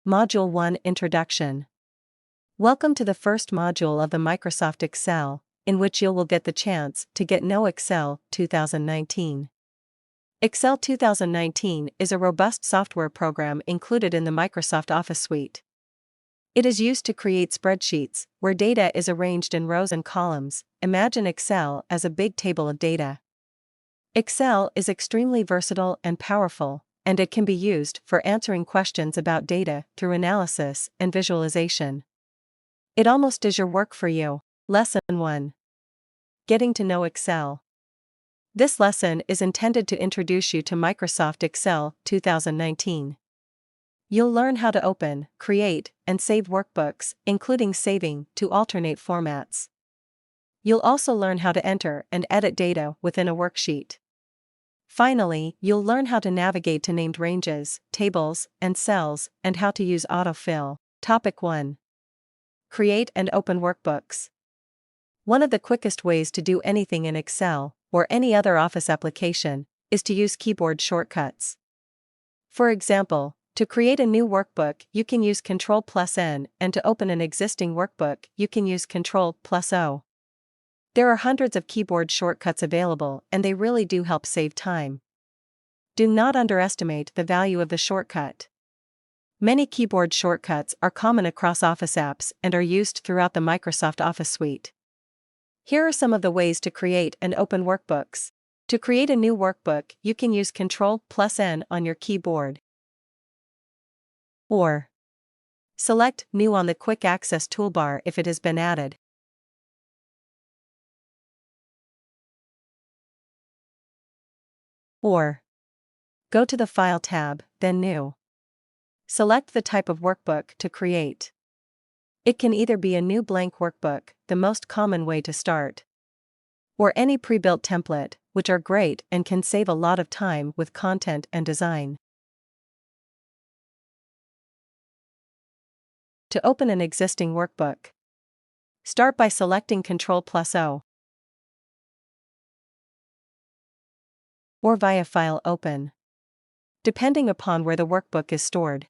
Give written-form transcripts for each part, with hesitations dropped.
Module 1 Introduction. Welcome to the first module of the Microsoft Excel, in which you will get the chance to get know Excel 2019. Excel 2019 is a robust software program included in the Microsoft Office suite. It is used to create spreadsheets, where data is arranged in rows and columns. Imagine Excel as a big table of data. Excel is extremely versatile and powerful, and it can be used for answering questions about data through analysis and visualization. It almost does your work for you. Lesson 1. Getting to know Excel. This lesson is intended to introduce you to Microsoft Excel 2019. You'll learn how to open, create, and save workbooks, including saving to alternate formats. You'll also learn how to enter and edit data within a worksheet. Finally, you'll learn how to navigate to named ranges, tables, and cells, and how to use autofill. Topic 1. Create and open workbooks. One of the quickest ways to do anything in Excel, or any other Office application, is to use keyboard shortcuts. For example, to create a new workbook, you can use Ctrl+N, and to open an existing workbook, you can use Ctrl+O. There are hundreds of keyboard shortcuts available, and they really do help save time. Do not underestimate the value of the shortcut. Many keyboard shortcuts are common across Office apps and are used throughout the Microsoft Office suite. Here are some of the ways to create and open workbooks. To create a new workbook, you can use Ctrl+N on your keyboard. Or select New on the Quick Access Toolbar if it has been added. Or go to the File tab, then New. Select the type of workbook to create. It can either be a new blank workbook, the most common way to start, or any pre-built template, which are great and can save a lot of time with content and design. To open an existing workbook, start by selecting Ctrl+O. Or via File Open, depending upon where the workbook is stored.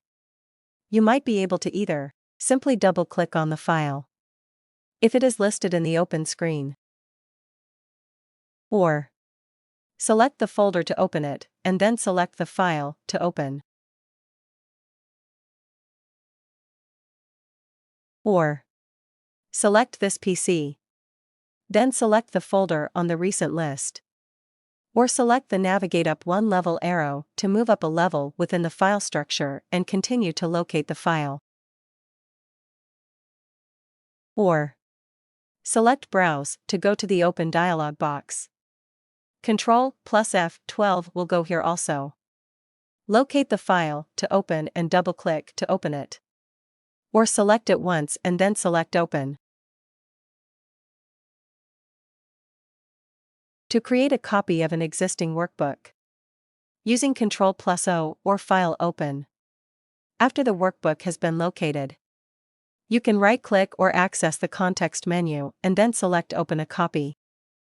You might be able to either simply double-click on the file, if it is listed in the Open screen, or select the folder to open it, and then select the file to open. Or select this PC, then select the folder on the recent list. Or select the Navigate Up one level arrow to move up a level within the file structure and continue to locate the file. Or select Browse to go to the Open dialog box. Ctrl+F12 will go here also. Locate the file to open and double-click to open it. Or select it once and then select Open. To create a copy of an existing workbook, using Ctrl+O or File Open. After the workbook has been located, you can right-click or access the context menu and then select Open a copy.